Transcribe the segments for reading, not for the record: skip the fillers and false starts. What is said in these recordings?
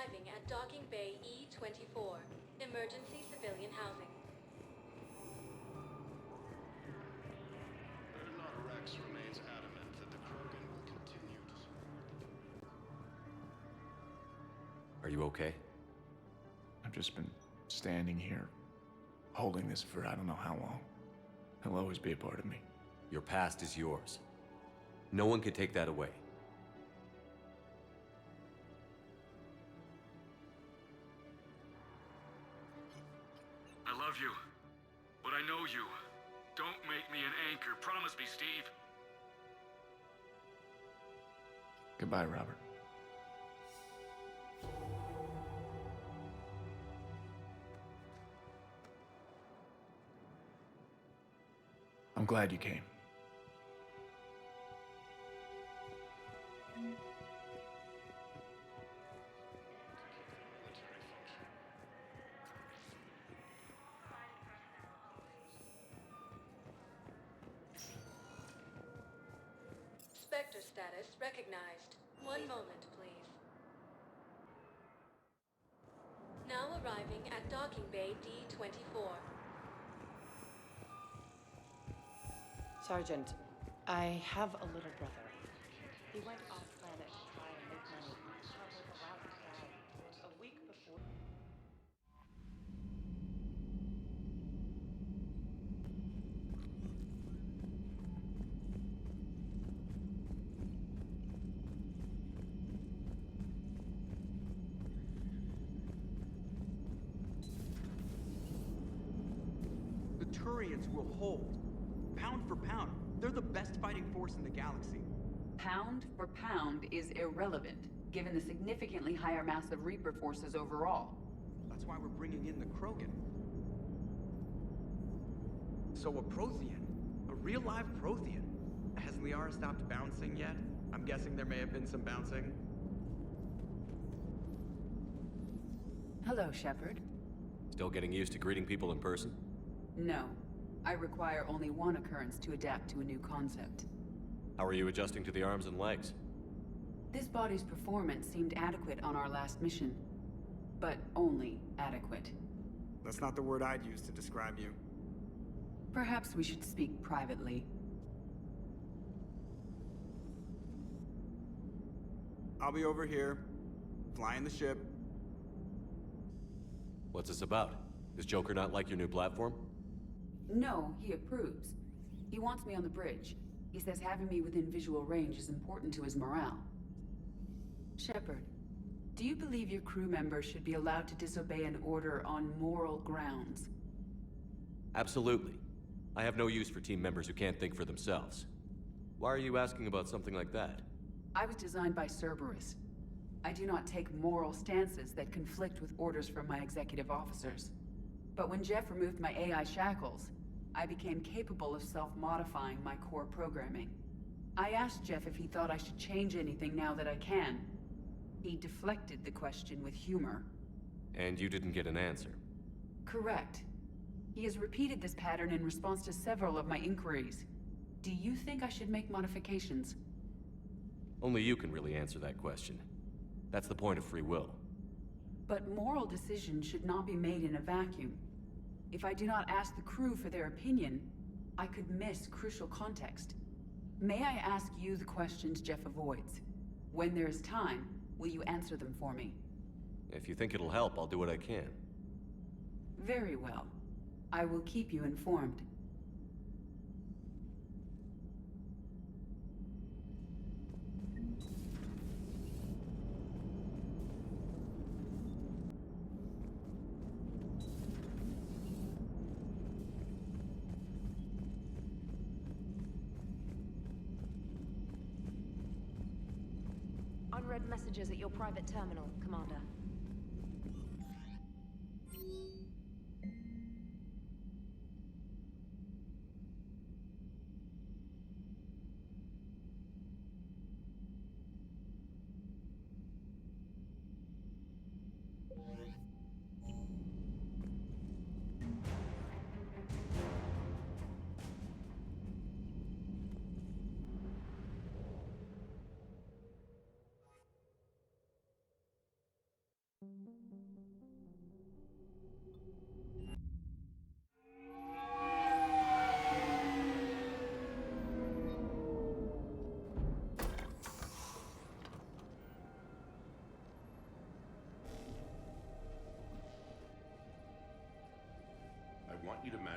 arriving at Docking Bay E-24, emergency civilian housing. Dreadnought Rex remains adamant that the Krogan will continue to support the... Are you okay? I've just been standing here, holding this for I don't know how long. He'll always be a part of me. Your past is yours. No one can take that away. I love you, but I know you. Don't make me an anchor. Promise me, Steve. Goodbye, Robert. I'm glad you came. military function. Spectre status recognized. One moment, please. Now arriving at Docking Bay D-24. Sergeant, I have a little brother. He went off planet to try and make money. Traveled around the town a week before. The Turians will hold. Pound for pound, they're the best fighting force in the galaxy. Pound for pound is irrelevant, given the significantly higher mass of Reaper forces overall. That's why we're bringing in the Krogan. So a Prothean? A real live Prothean? Has Liara stopped bouncing yet? I'm guessing there may have been some bouncing. Hello, Shepard. Still getting used to greeting people in person? No. I require only one occurrence to adapt to a new concept. How are you adjusting to the arms and legs? This body's performance seemed adequate on our last mission. But only adequate. That's not the word I'd use to describe you. Perhaps we should speak privately. I'll be over here, flying the ship. What's this about? Does Joker not like your new platform? No, he approves. He wants me on the bridge. He says having me within visual range is important to his morale. Shepard, do you believe your crew members should be allowed to disobey an order on moral grounds? Absolutely. I have no use for team members who can't think for themselves. Why are you asking about something like that? I was designed by Cerberus. I do not take moral stances that conflict with orders from my executive officers. But when Jeff removed my AI shackles, I became capable of self-modifying my core programming. I asked Jeff if he thought I should change anything now that I can. He deflected the question with humor. And you didn't get an answer? Correct. He has repeated this pattern in response to several of my inquiries. Do you think I should make modifications? Only you can really answer that question. That's the point of free will. But moral decisions should not be made in a vacuum. If I do not ask the crew for their opinion, I could miss crucial context. May I ask you the questions Jeff avoids? When there is time, will you answer them for me? If you think it'll help, I'll do what I can. Very well. I will keep you informed. Unread messages at your private terminal, Commander.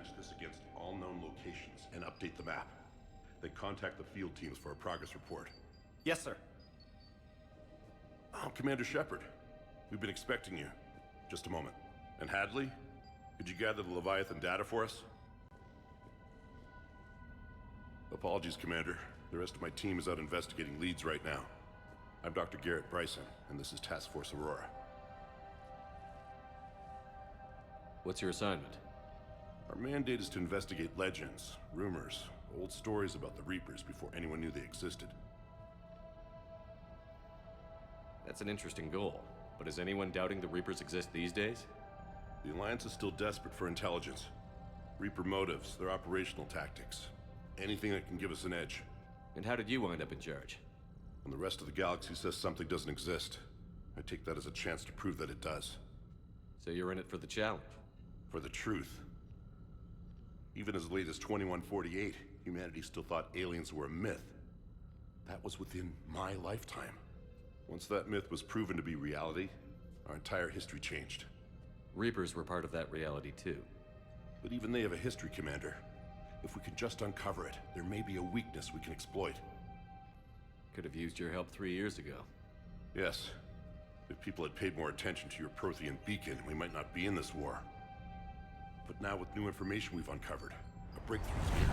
match this against all known locations and update the map. Then contact the field teams for a progress report. Yes, sir. Oh, Commander Shepard. We've been expecting you. Just a moment. And Hadley? Could you gather the Leviathan data for us? Apologies, Commander. The rest of my team is out investigating leads right now. I'm Dr. Garrett Bryson, and this is Task Force Aurora. What's your assignment? Our mandate is to investigate legends, rumors, old stories about the Reapers before anyone knew they existed. That's an interesting goal, but is anyone doubting the Reapers exist these days? The Alliance is still desperate for intelligence. Reaper motives, their operational tactics. Anything that can give us an edge. And how did you wind up in charge? When the rest of the galaxy says something doesn't exist, I take that as a chance to prove that it does. So you're in it for the challenge? For the truth. Even as late as 2148, humanity still thought aliens were a myth. That was within my lifetime. Once that myth was proven to be reality, our entire history changed. Reapers were part of that reality too. But even they have a history, Commander. If we can just uncover it, there may be a weakness we can exploit. Could have used your help 3 years ago. Yes. If people had paid more attention to your Prothean beacon, we might not be in this war. But now with new information we've uncovered, a breakthrough's near.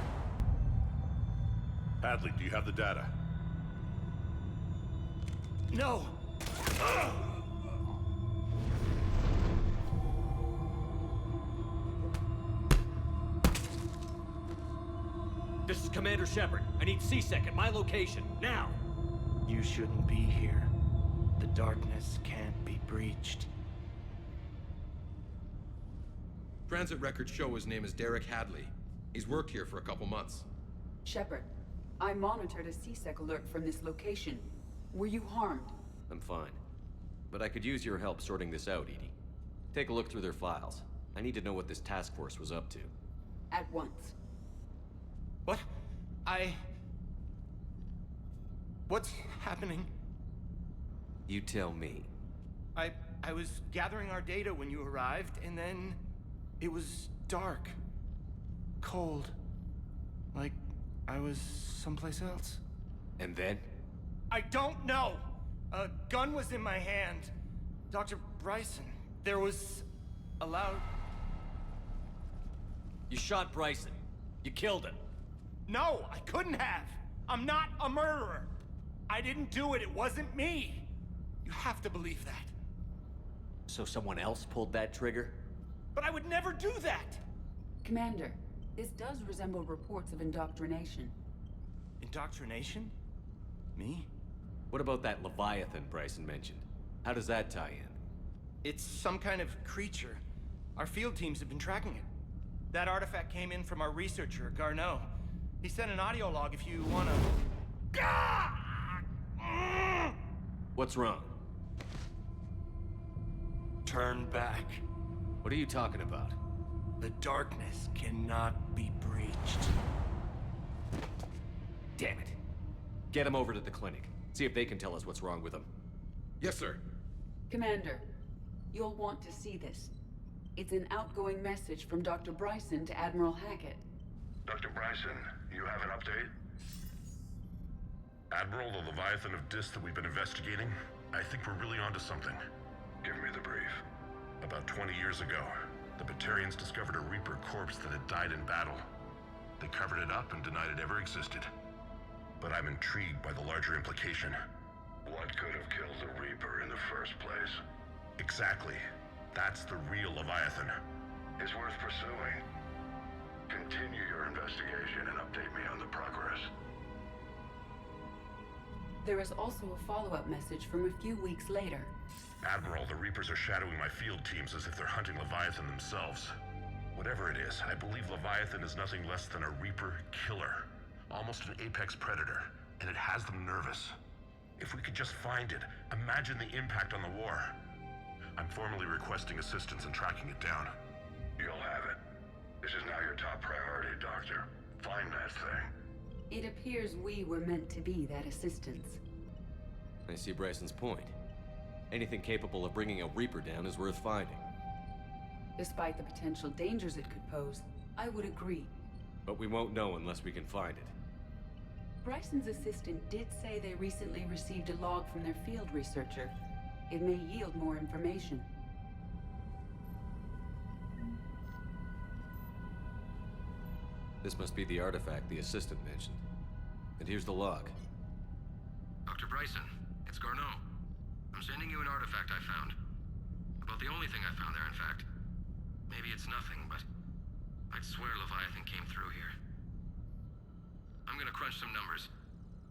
Hadley, do you have the data? No! This is Commander Shepard. I need C-Sec at my location, now! You shouldn't be here. The darkness can't be breached. Transit records show his name is Derek Hadley. He's worked here for a couple months. Shepard, I monitored a C-Sec alert from this location. Were you harmed? I'm fine. But I could use your help sorting this out, Edie. Take a look through their files. I need to know what this task force was up to. At once. What? What's happening? You tell me. I was gathering our data when you arrived, and then it was dark. Cold. Like I was someplace else. And then? I don't know! A gun was in my hand. Dr. Bryson, there was a loud... You shot Bryson. You killed him. No, I couldn't have! I'm not a murderer! I didn't do it, it wasn't me! You have to believe that. So someone else pulled that trigger? But I would never do that! Commander, this does resemble reports of indoctrination. Indoctrination? Me? What about that Leviathan Bryson mentioned? How does that tie in? It's some kind of creature. Our field teams have been tracking it. That artifact came in from our researcher, Garneau. He sent an audio log if you wanna... What's wrong? Turn back. What are you talking about? The darkness cannot be breached. Damn it. Get him over to the clinic. See if they can tell us what's wrong with him. Yes, sir. Commander, you'll want to see this. It's an outgoing message from Dr. Bryson to Admiral Hackett. Dr. Bryson, you have an update? Admiral, the Leviathan of Dis that we've been investigating, I think we're really onto something. Give me the brief. About 20 years ago, the Batarians discovered a Reaper corpse that had died in battle. They covered it up and denied it ever existed. But I'm intrigued by the larger implication. What could have killed the Reaper in the first place? Exactly. That's the real Leviathan. It's worth pursuing. Continue your investigation and update me on the progress. There is also a follow-up message from a few weeks later. Admiral, the Reapers are shadowing my field teams as if they're hunting Leviathan themselves. Whatever it is, I believe Leviathan is nothing less than a Reaper killer. Almost an apex predator, and it has them nervous. If we could just find it, imagine the impact on the war. I'm formally requesting assistance in tracking it down. You'll have it. This is now your top priority, Doctor. Find that thing. It appears we were meant to be that assistance. I see Bryson's point. Anything capable of bringing a Reaper down is worth finding. Despite the potential dangers it could pose, I would agree. But we won't know unless we can find it. Bryson's assistant did say they recently received a log from their field researcher. It may yield more information. This must be the artifact the assistant mentioned. And here's the log. Dr. Bryson, it's Garneau. I'm sending you an artifact I found. About the only thing I found there, in fact. Maybe it's nothing, but I'd swear Leviathan came through here. I'm gonna crunch some numbers.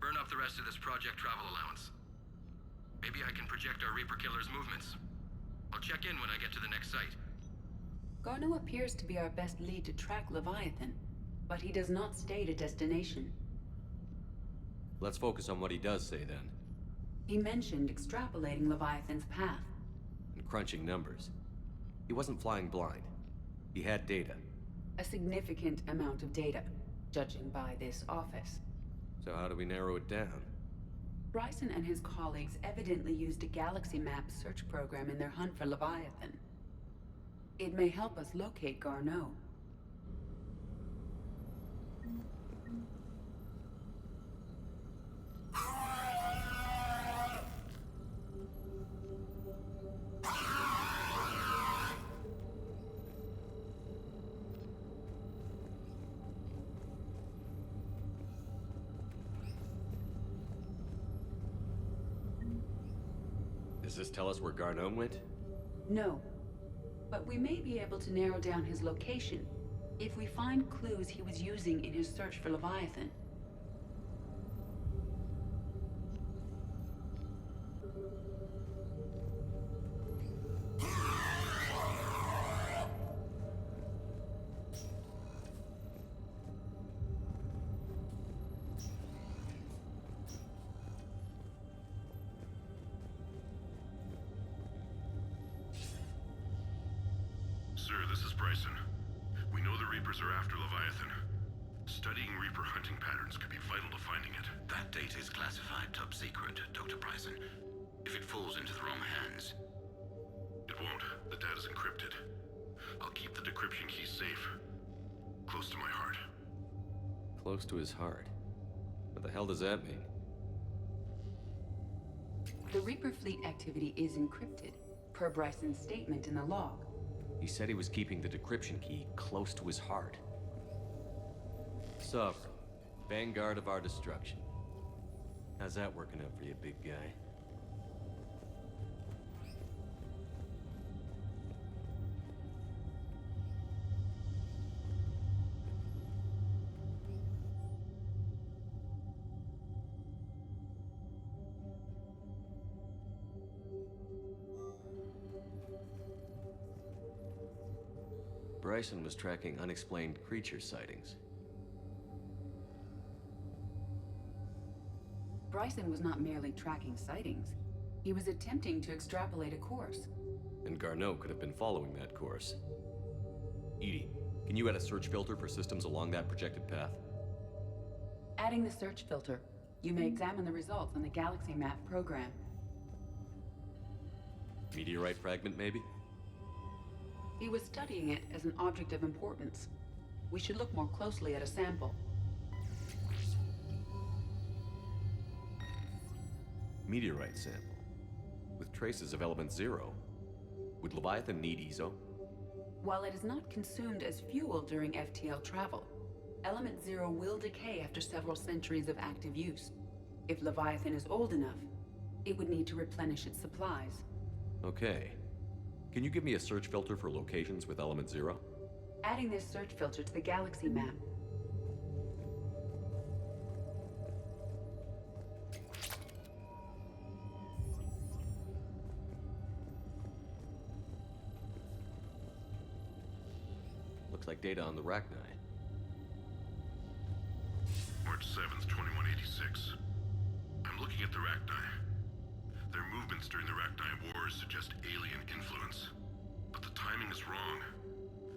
Burn up the rest of this project travel allowance. Maybe I can project our Reaper Killer's movements. I'll check in when I get to the next site. Garneau appears to be our best lead to track Leviathan, but he does not state a destination. Let's focus on what he does say then. He mentioned extrapolating Leviathan's path. And crunching numbers. He wasn't flying blind. He had data. A significant amount of data, judging by this office. So how do we narrow it down? Bryson and his colleagues evidently used a galaxy map search program in their hunt for Leviathan. It may help us locate Garneau. Does this tell us where Garneau went? No, but we may be able to narrow down his location if we find clues he was using in his search for Leviathan. Sir, this is Bryson. We know the Reapers are after Leviathan. Studying Reaper hunting patterns could be vital to finding it. That data is classified top secret, Dr. Bryson. If it falls into the wrong hands... It won't. The data's encrypted. I'll keep the decryption key safe. Close to my heart. Close to his heart. What the hell does that mean? The Reaper fleet activity is encrypted, per Bryson's statement in the log. He said he was keeping the decryption key close to his heart. Sovereign, vanguard of our destruction. How's that working out for you, big guy? Bryson was tracking unexplained creature sightings. Bryson was not merely tracking sightings. He was attempting to extrapolate a course. And Garneau could have been following that course. EDI, can you add a search filter for systems along that projected path? Adding the search filter, you may examine the results on the galaxy map program. Meteorite fragment, maybe? He was studying it as an object of importance. We should look more closely at a sample. Meteorite sample. With traces of element 0. Would Leviathan need EZO? While it is not consumed as fuel during FTL travel, element 0 will decay after several centuries of active use. If Leviathan is old enough, it would need to replenish its supplies. Okay. Can you give me a search filter for locations with element 0? Adding this search filter to the galaxy map. Looks like data on the Rachni. March 7th, 2186. I'm looking at the Rachni. Their movements during the Rachni Wars suggest alien influence. But the timing is wrong,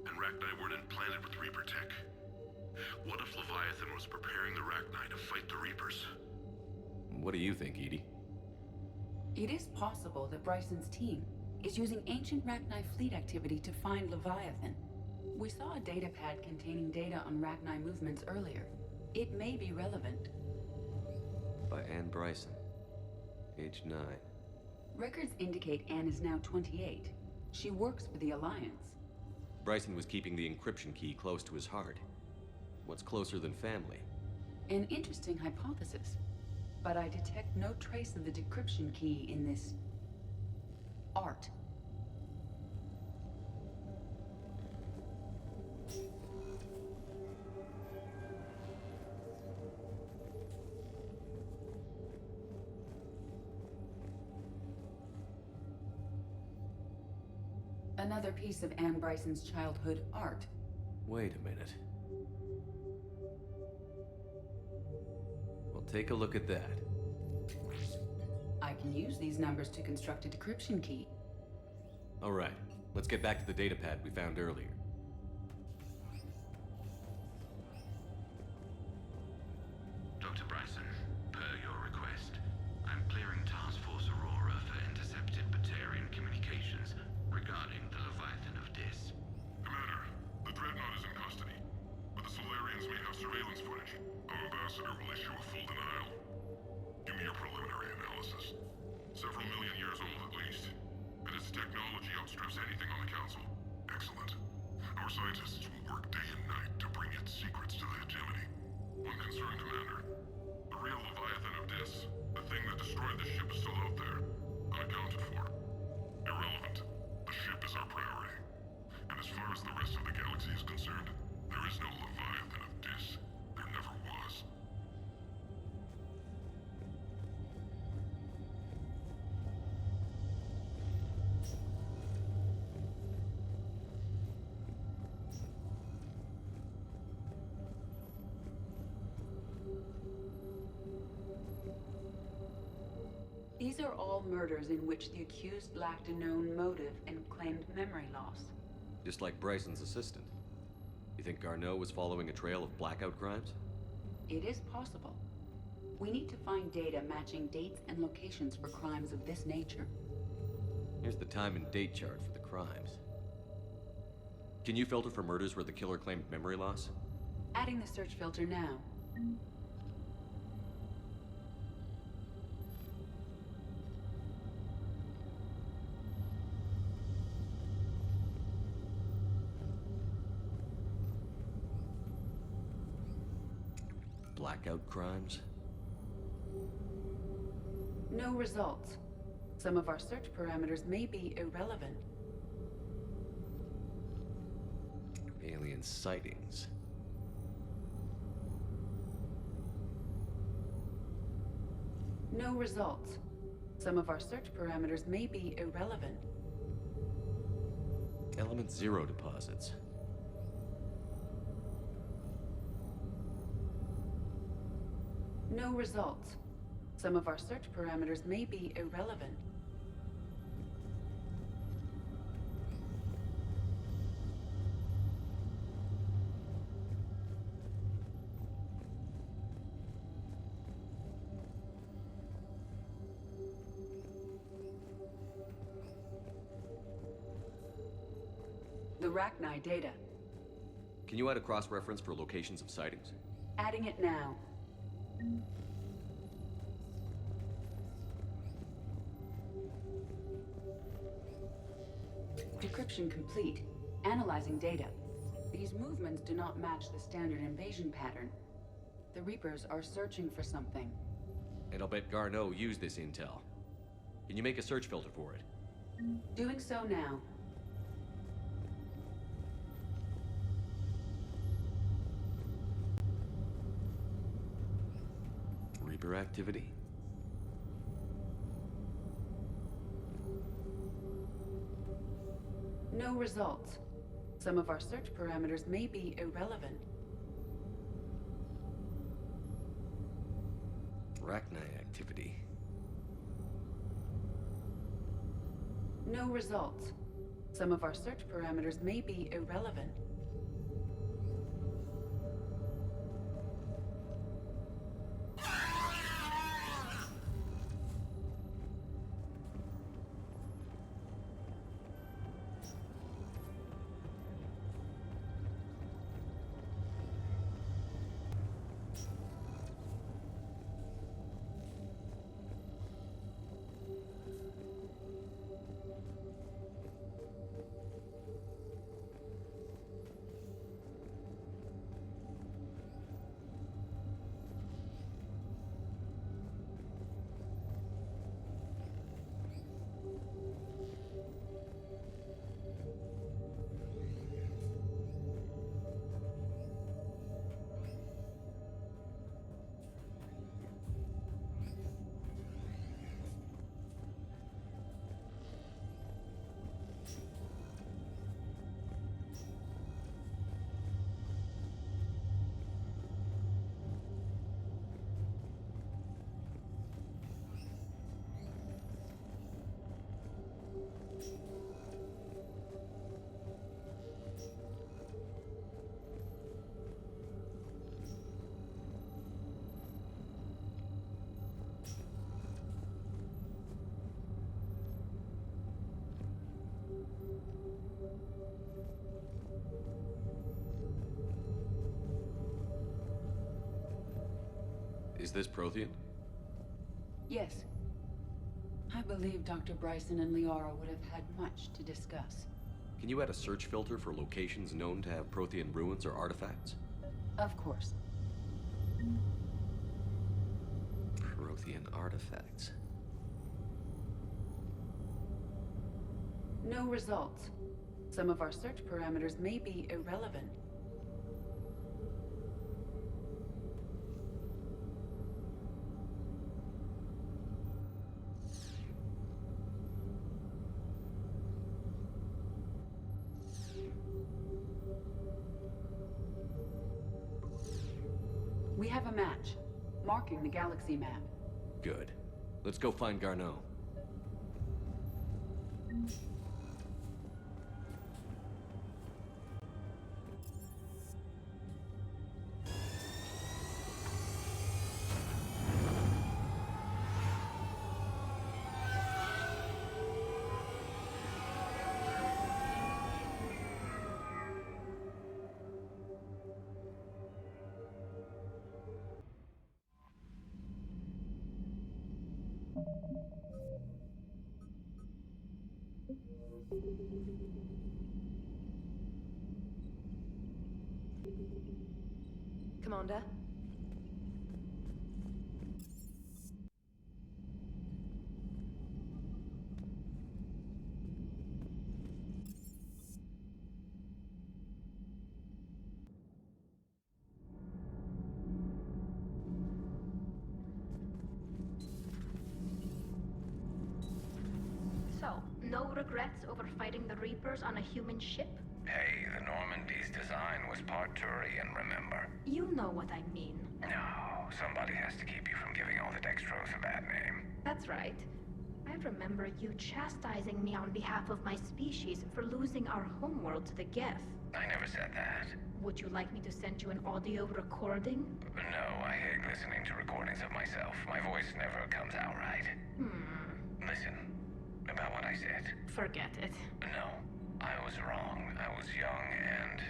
and Rachni weren't implanted with Reaper tech. What if Leviathan was preparing the Rachni to fight the Reapers? What do you think, EDI? It is possible that Bryson's team is using ancient Rachni fleet activity to find Leviathan. We saw a data pad containing data on Rachni movements earlier. It may be relevant. By Anne Bryson. Age 9. Records indicate Anne is now 28. She works for the Alliance. Bryson was keeping the encryption key close to his heart. What's closer than family? An interesting hypothesis. But I detect no trace of the decryption key in this... art. Another piece of Anne Bryson's childhood art. Wait a minute. Well, take a look at that. I can use these numbers to construct a decryption key. All right, let's get back to the data pad we found earlier. Dr. Bryson, per your request, I'm clearing Task Force Aurora for intercepted Batarian communications regarding the Leviathan of Dis. Commander, the Dreadnought is in custody, but the Solarians may have surveillance footage. Our ambassador will issue a full denial. Give me your preliminary analysis. Several million years old at least, and its technology outstrips anything on the Council. Excellent. Our scientists will work day and night to bring its secrets to the hegemony. One concern, Commander. The real Leviathan of Dis, the thing that destroyed the ship, is still out there, unaccounted for. Irrelevant. The ship is our priority. And as far as the rest of the galaxy is concerned, there is no Leviathan of Dis. There never was. These are all murders in which the accused lacked a known motive and claimed memory loss. Just like Bryson's assistant. You think Garneau was following a trail of blackout crimes? It is possible. We need to find data matching dates and locations for crimes of this nature. Here's the time and date chart for the crimes. Can you filter for murders where the killer claimed memory loss? Adding the search filter now. Blackout crimes? No results. Some of our search parameters may be irrelevant. Alien sightings. No results. Some of our search parameters may be irrelevant. Element Zero deposits. No results. Some of our search parameters may be irrelevant. The Rachni data. Can you add a cross-reference for locations of sightings? Adding it now. Decryption complete. Analyzing data. These movements do not match the standard invasion pattern. The Reapers are searching for something. And I'll bet Garneau used this intel. Can you make a search filter for it? Doing so now. Reaper activity? No results. Some of our search parameters may be irrelevant. Rachni activity? No results. Some of our search parameters may be irrelevant. Is this Prothean? Yes. I believe Dr. Bryson and Liara would have had much to discuss. Can you add a search filter for locations known to have Prothean ruins or artifacts? Of course. Prothean artifacts. No results. Some of our search parameters may be irrelevant. We have a match, marking the galaxy map. Good. Let's go find Garneau. Commander? So, no regrets over fighting the Reapers on a human ship? Hey, the Normandy's design was part Turian, remember? You know what I mean. No, somebody has to keep you from giving all the Dextros a bad name. That's right. I remember you chastising me on behalf of my species for losing our homeworld to the Geth. I never said that. Would you like me to send you an audio recording? No, I hate listening to recordings of myself. My voice never comes out right. Listen, about what I said. Forget it. No, I was wrong. I was young and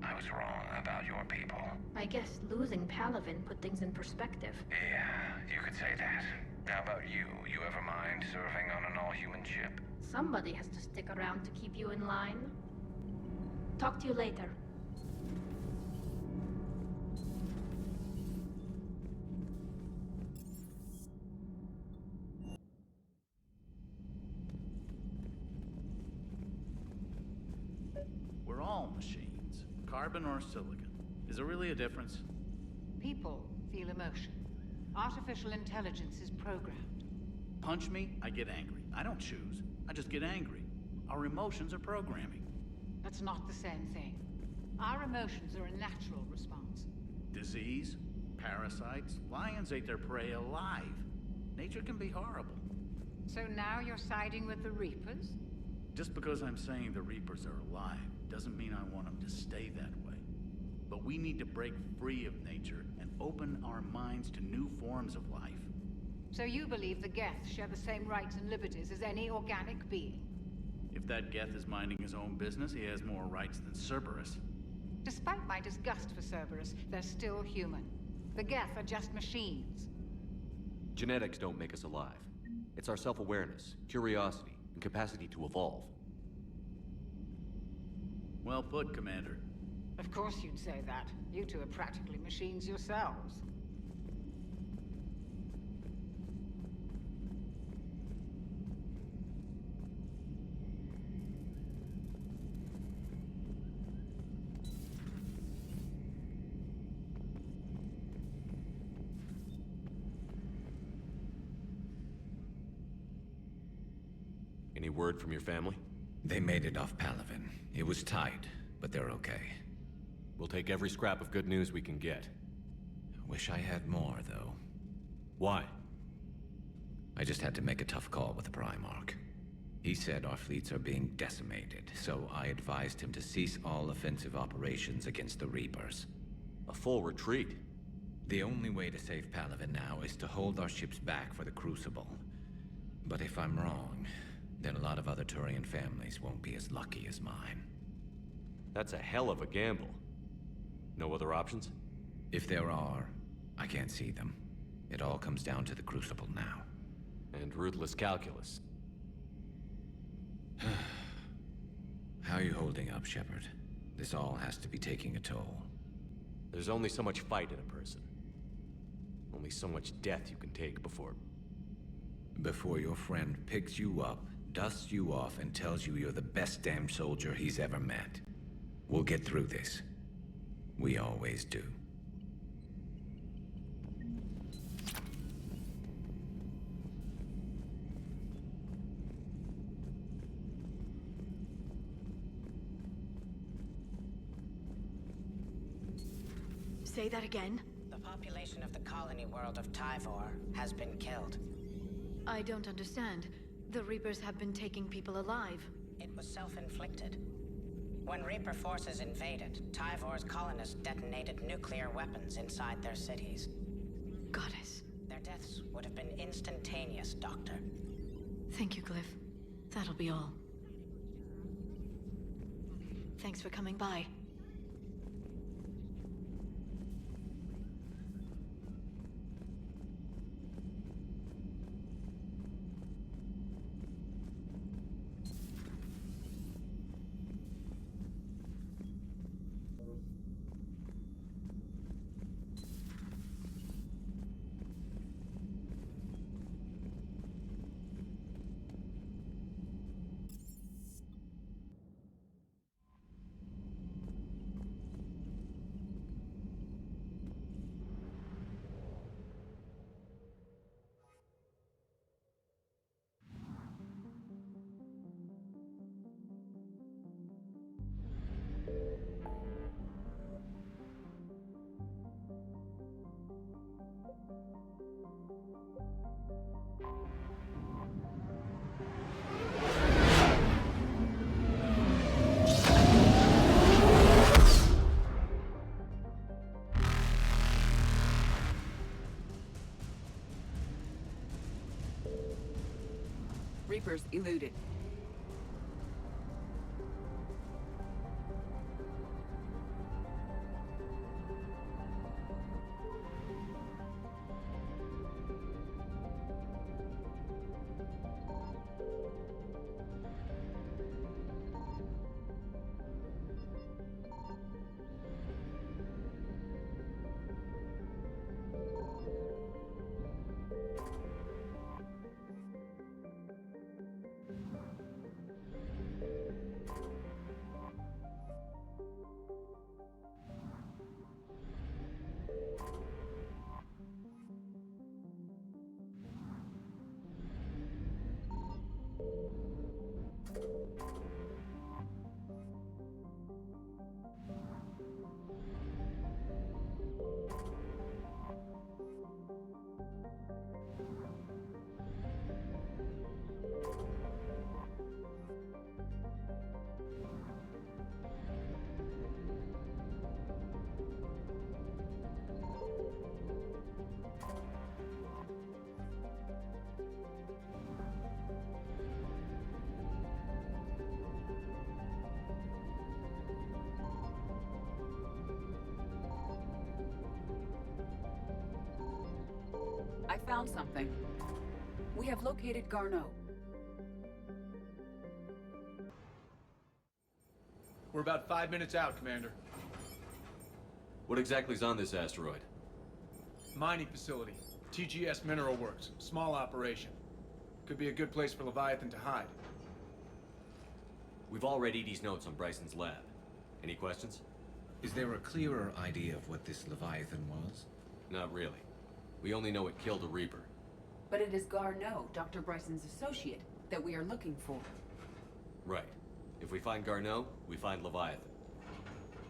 I was wrong about your people. I guess losing Palavin put things in perspective. Yeah, you could say that. How about you? You ever mind serving on an all-human ship? Somebody has to stick around to keep you in line. Talk to you later. We're all machines, carbon or silicon. Is there really a difference? People feel emotion. Artificial intelligence is programmed. Punch me, I get angry. I don't choose. I just get angry. Our emotions are programming. That's not the same thing. Our emotions are a natural response. Disease, parasites, lions ate their prey alive. Nature can be horrible. So now you're siding with the Reapers? Just because I'm saying the Reapers are alive doesn't mean I want them to stay that way. But we need to break free of nature and open our minds to new forms of life. So you believe the Geth share the same rights and liberties as any organic being? If that Geth is minding his own business, he has more rights than Cerberus. Despite my disgust for Cerberus, they're still human. The Geth are just machines. Genetics don't make us alive. It's our self-awareness, curiosity, and capacity to evolve. Well put, Commander. Of course you'd say that. You two are practically machines yourselves. Any word from your family? They made it off Palavin. It was tight, but they're okay. We'll take every scrap of good news we can get. Wish I had more, though. Why? I just had to make a tough call with the Primarch. He said our fleets are being decimated, so I advised him to cease all offensive operations against the Reapers. A full retreat? The only way to save Palavin now is to hold our ships back for the Crucible. But if I'm wrong, then a lot of other Turian families won't be as lucky as mine. That's a hell of a gamble. No other options? If there are, I can't see them. It all comes down to the Crucible now. And ruthless calculus. How are you holding up, Shepard? This all has to be taking a toll. There's only so much fight in a person. Only so much death you can take before... Before your friend picks you up, dusts you off, and tells you you're the best damn soldier he's ever met. We'll get through this. We always do. Say that again? The population of the colony world of Tyvor has been killed. I don't understand. The Reapers have been taking people alive. It was self-inflicted. When Reaper forces invaded, Tyvor's colonists detonated nuclear weapons inside their cities. Goddess. Their deaths would have been instantaneous, Doctor. Thank you, Glyph. That'll be all. Thanks for coming by. Reapers eluded. I found something. We have located Garneau. We're about 5 minutes out, Commander. What exactly is on this asteroid? Mining facility. TGS Mineral Works. Small operation. Could be a good place for Leviathan to hide. We've all read Edie's notes on Bryson's lab. Any questions? Is there a clearer idea of what this Leviathan was? Not really. We only know it killed a Reaper. But it is Garneau, Dr. Bryson's associate, that we are looking for. Right. If we find Garneau, we find Leviathan.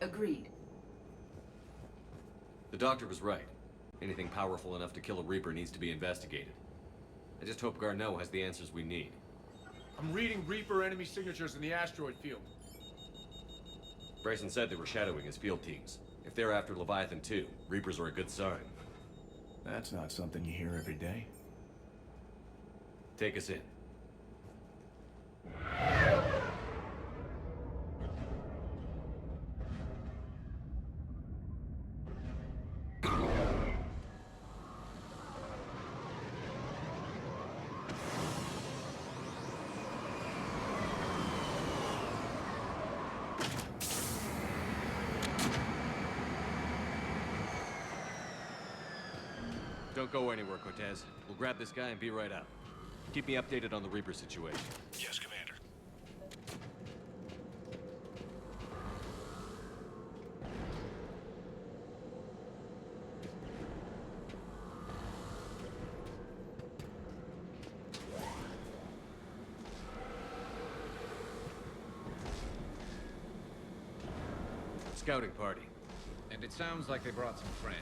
Agreed. The doctor was right. Anything powerful enough to kill a Reaper needs to be investigated. I just hope Garneau has the answers we need. I'm reading Reaper enemy signatures in the asteroid field. Bryson said they were shadowing his field teams. If they're after Leviathan too, Reapers are a good sign. That's not something you hear every day. Take us in. Don't go anywhere, Cortez. We'll grab this guy and be right out. Keep me updated on the Reaper situation. Yes, Commander. Scouting party. And it sounds like they brought some friends.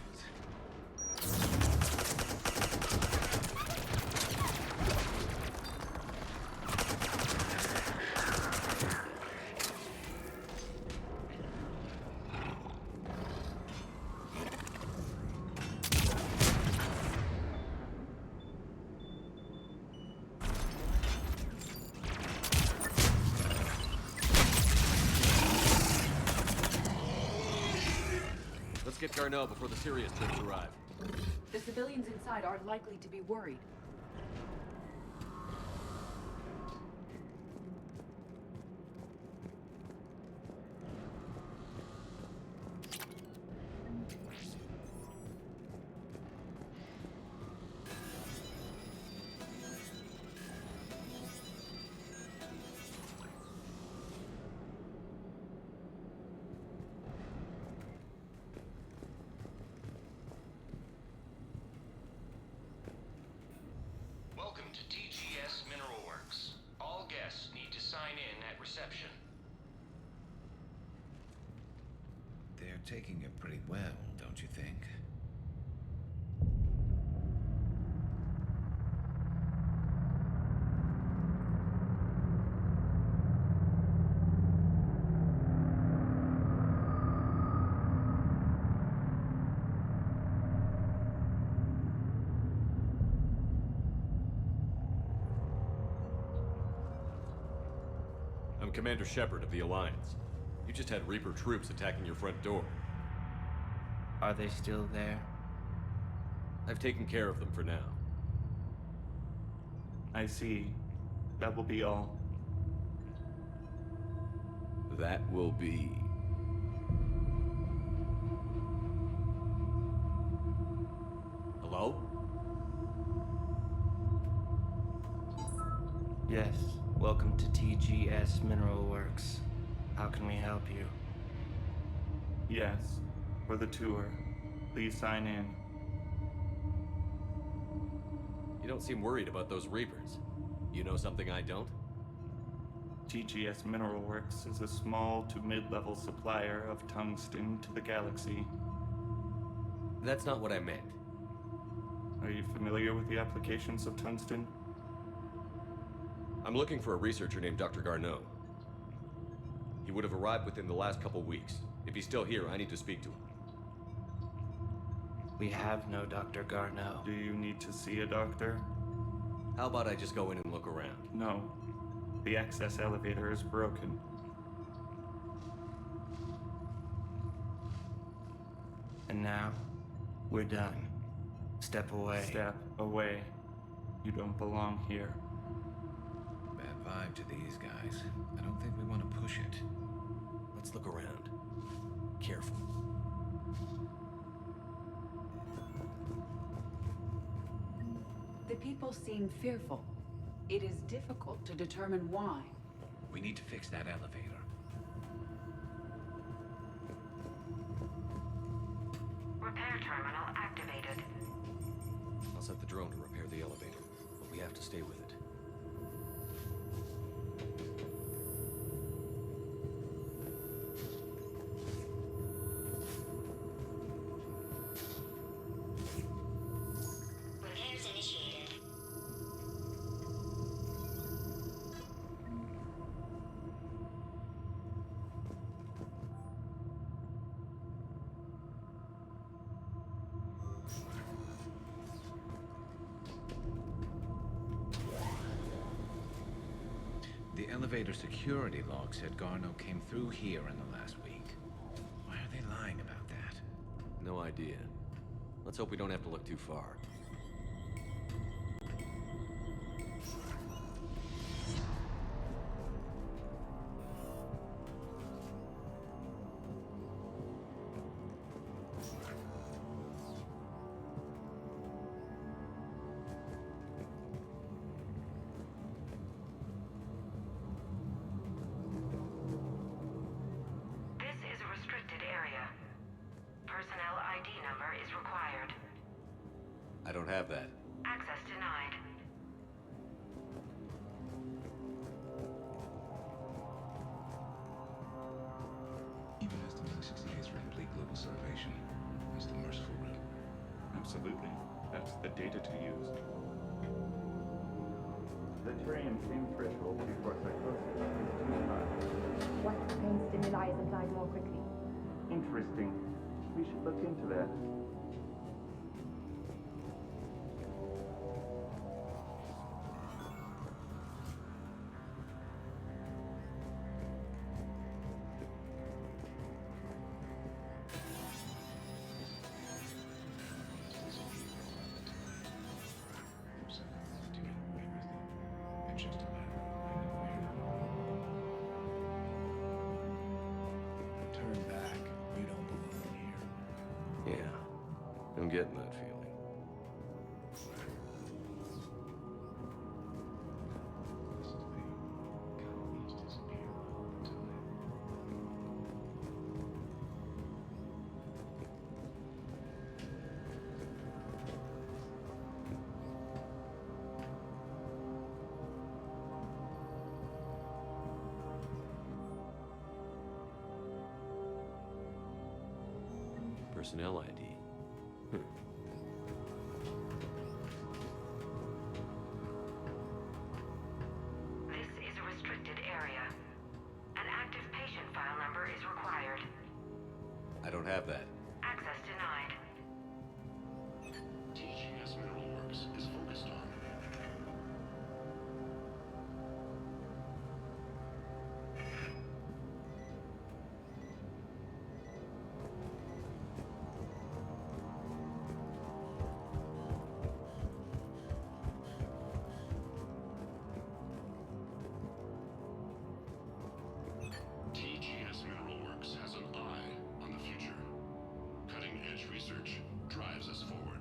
Let's get Garneau before the serious troops arrive. The civilians inside are likely to be worried. Welcome to TGS Mineral Works. All guests need to sign in at reception. They're taking it pretty well, don't you think? I'm Commander Shepard of the Alliance. You just had Reaper troops attacking your front door. Are they still there? I've taken care of them for now. I see. That will be all. That will be... Hello? Yes. Welcome to TGS Mineral Works. How can we help you? Yes. For the tour. Please sign in. You don't seem worried about those Reapers. You know something I don't? TGS Mineral Works is a small to mid-level supplier of tungsten to the galaxy. That's not what I meant. Are you familiar with the applications of tungsten? I'm looking for a researcher named Dr. Garneau. He would have arrived within the last couple weeks. If he's still here, I need to speak to him. We have no Dr. Garneau. Do you need to see a doctor? How about I just go in and look around? No. The access elevator is broken. And now, we're done. Step away. Step away. You don't belong here. Bad vibe to these guys. I don't think we want to push it. Let's look around. Careful. The people seem fearful. It is difficult to determine why. We need to fix that elevator. Repair terminal activated. I'll set the drone to repair the elevator, but we have to stay with it. Repairs initiated. The elevator security log said Garneau came through here in the last week. Why are they lying about that? No idea. Let's hope we don't have to look too far. don't have that. Access denied. Even estimating 60 days for complete global starvation is the merciful route. Absolutely. That's the data to use. The Turian pain threshold before psychosis is too high. What pain stimuli is applied more quickly? Interesting. We should look into that. Turn back. You don't belong here. Yeah, I'm getting that feeling. Personnel ID. This is a restricted area. An active patient file number is required. I don't have that. Access denied. TGS Mineral Works is focused on. TGS Mineral Works has an eye on the future. Cutting-edge research drives us forward.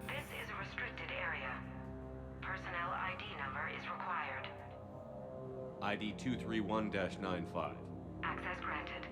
This is a restricted area. Personnel ID number is required. ID 231-95. Access granted.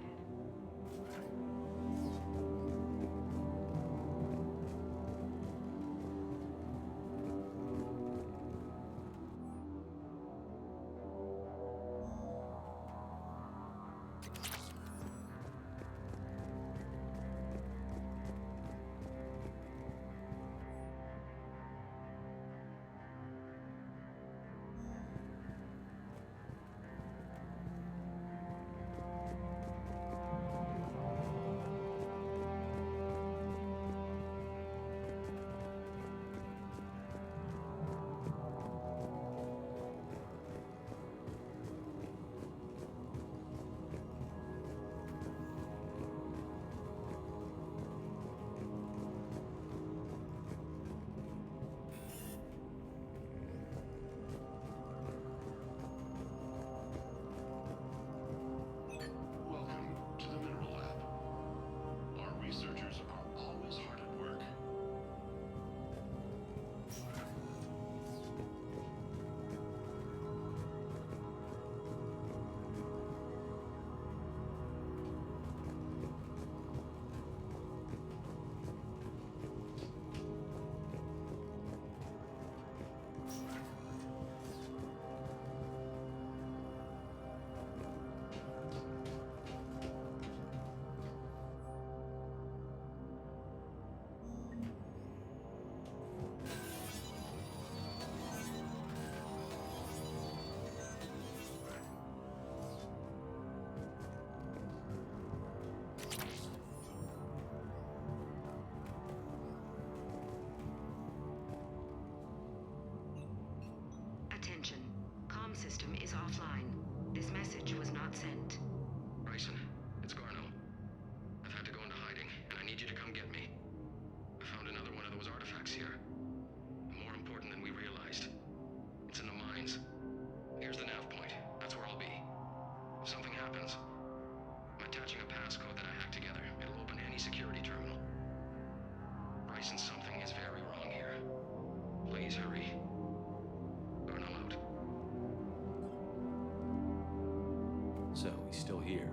still here.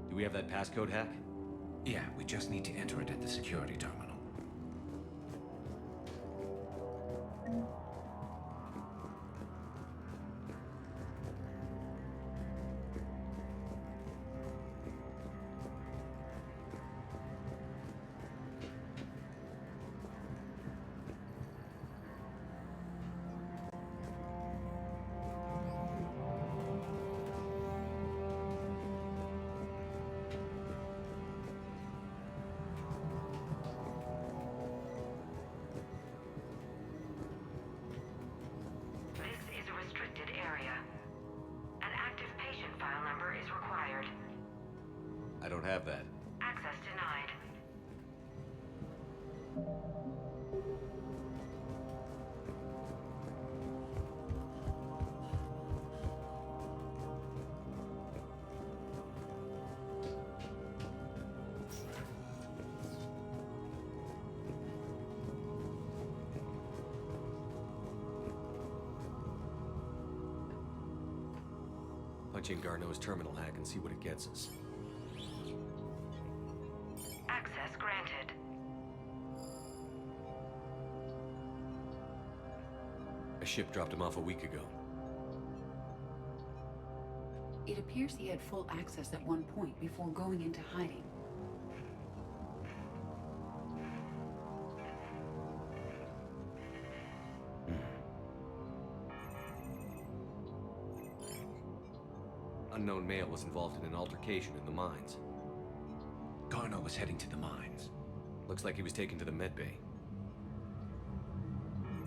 Do we have that passcode hack? Yeah, we just need to enter it at the security terminal. I don't have that. Access denied. Punch in Garneau's terminal hack and see what it gets us. Access granted. A ship dropped him off a week ago. It appears he had full access at one point before going into hiding. Unknown male was involved in an altercation in the mines. Garneau was heading to the mines. Looks like he was taken to the medbay.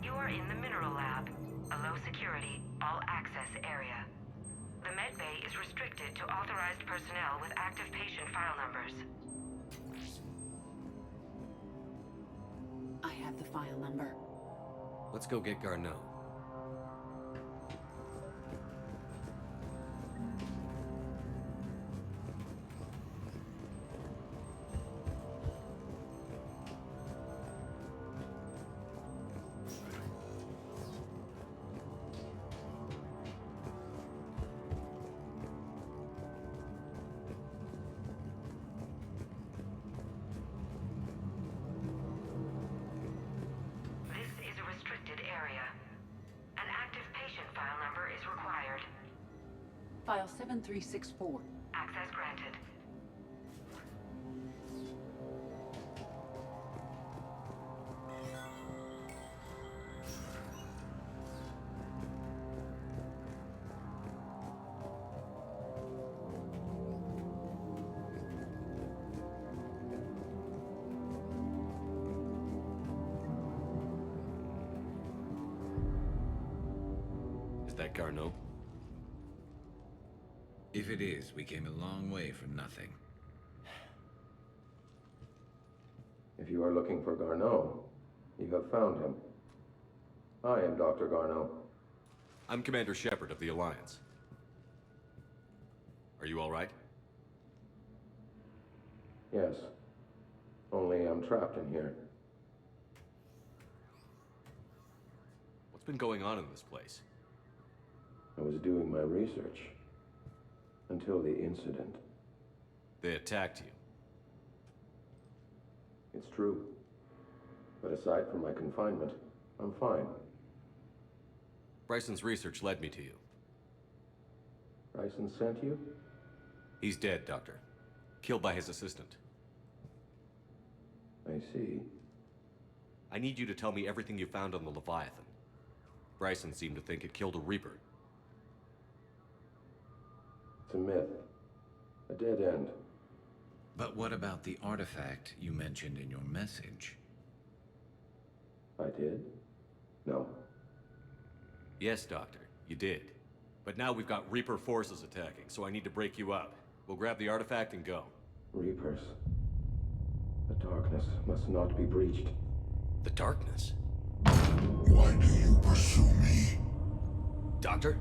You are in the mineral lab, a low security, all access area. The medbay is restricted to authorized personnel with active patient file numbers. I have the file number. Let's go get Garneau. File 7364. Access granted. Is that Garneau? If it is, we came a long way from nothing. If you are looking for Garneau, you have found him. I am Dr. Garneau. I'm Commander Shepard of the Alliance. Are you all right? Yes. Only I'm trapped in here. What's been going on in this place? I was doing my research. Until the incident. They attacked you. It's true. But aside from my confinement, I'm fine. Bryson's research led me to you. Bryson sent you? He's dead, Doctor. Killed by his assistant. I see. I need you to tell me everything you found on the Leviathan. Bryson seemed to think it killed a Reaper. It's a myth. A dead end. But what about the artifact you mentioned in your message? I did? No. Yes, Doctor, you did. But now we've got Reaper forces attacking, so I need to break you up. We'll grab the artifact and go. Reapers. The darkness must not be breached. The darkness? Why do you pursue me? Doctor?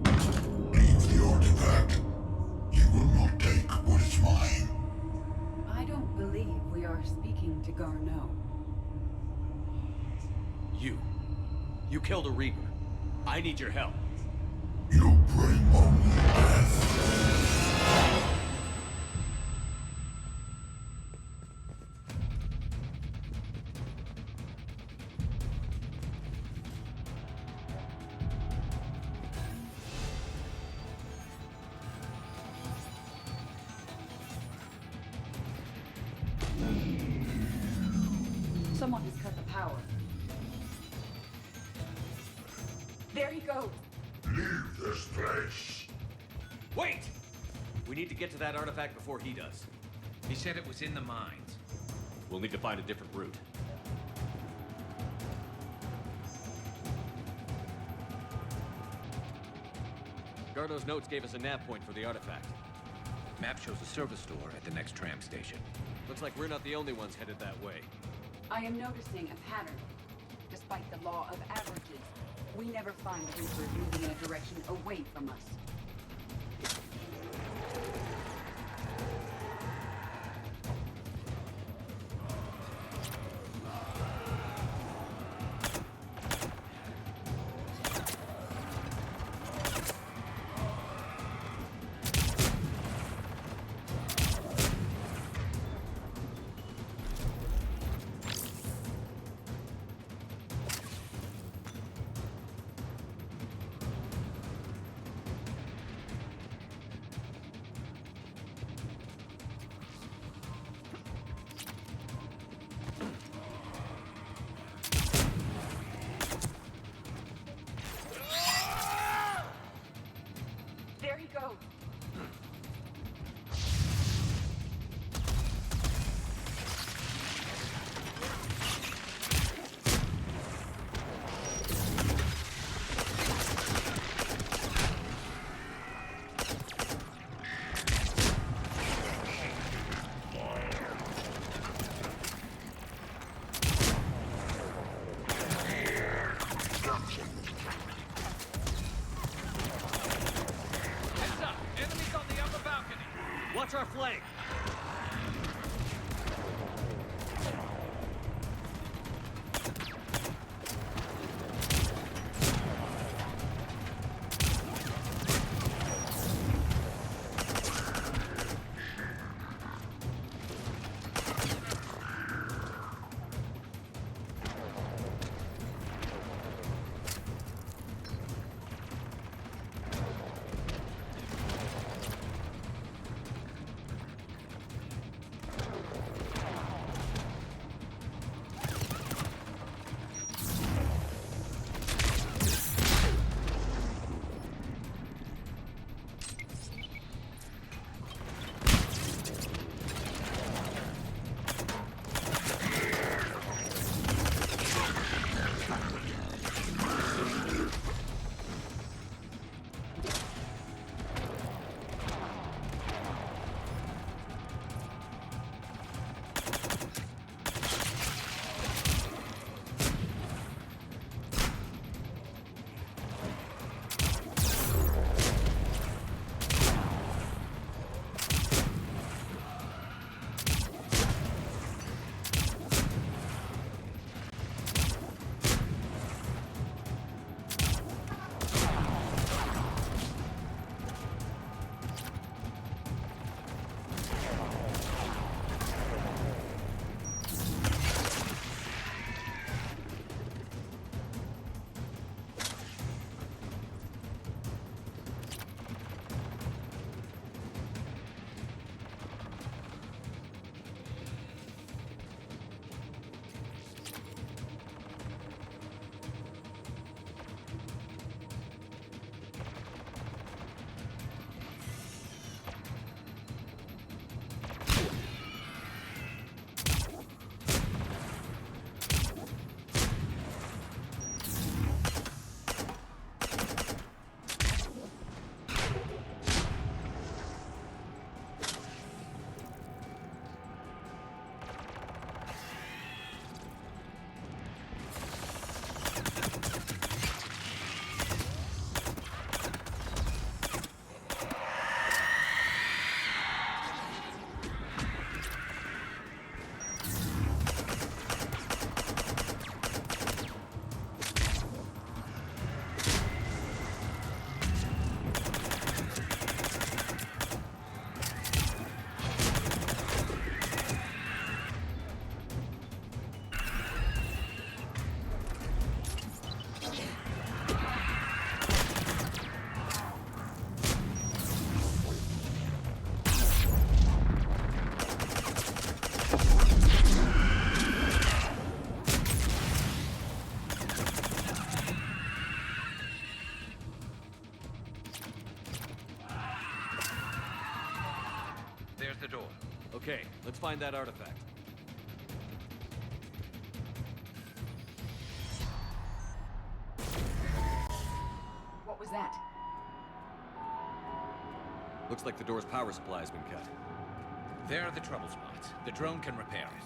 Leave the artifact. You will not take what is mine. I don't believe we are speaking to Garneau. You killed a Reaper. I need your help. You bring only death. goes! Leave this place! Wait! We need to get to that artifact before he does. He said it was in the mines. We'll need to find a different route. Gardo's notes gave us a nav point for the artifact. Map shows a service door at the next tram station. Looks like we're not the only ones headed that way. I am noticing a pattern. Despite the law of averages, we never find the Reapers moving in a direction away from us. There he goes. Watch our flank! Okay, let's find that artifact. What was that? Looks like the door's power supply has been cut. There are the trouble spots. The drone can repair it.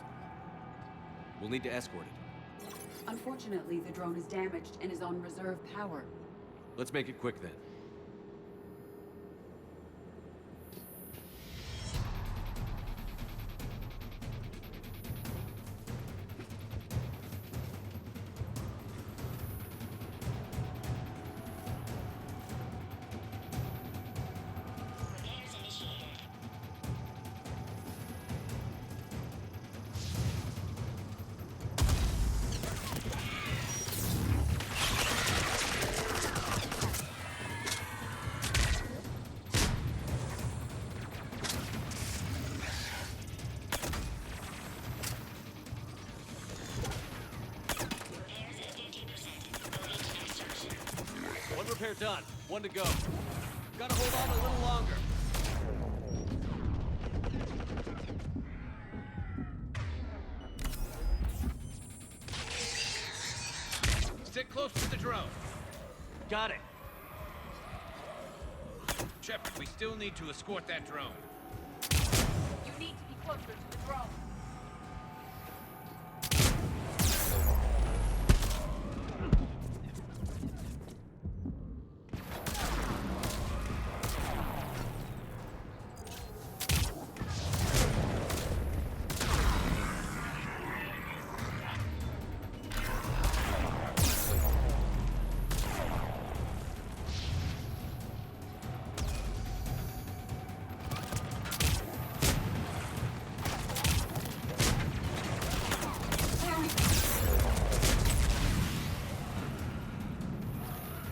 We'll need to escort it. Unfortunately, the drone is damaged and is on reserve power. Let's make it quick then. One repair done. One to go. Gotta hold on a little longer. Stick close to the drone. Got it. Shepard, we still need to escort that drone. You need to be closer to the drone.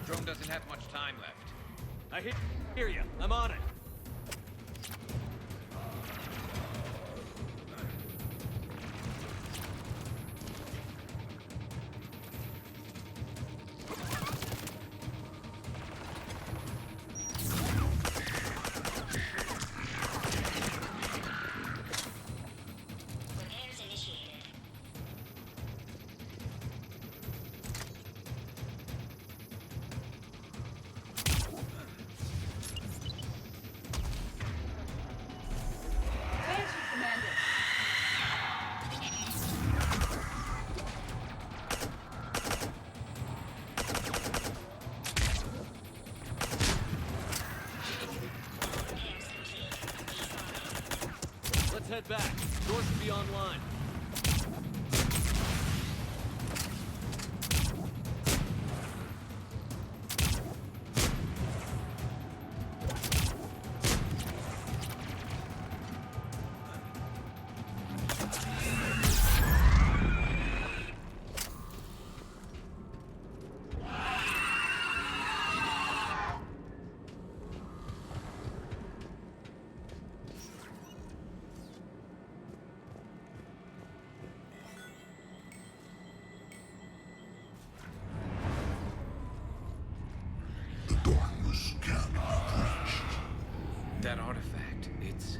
Drone doesn't have much time left. I hear you. I'm on it. Let's head back. Door should be online. That artifact, it's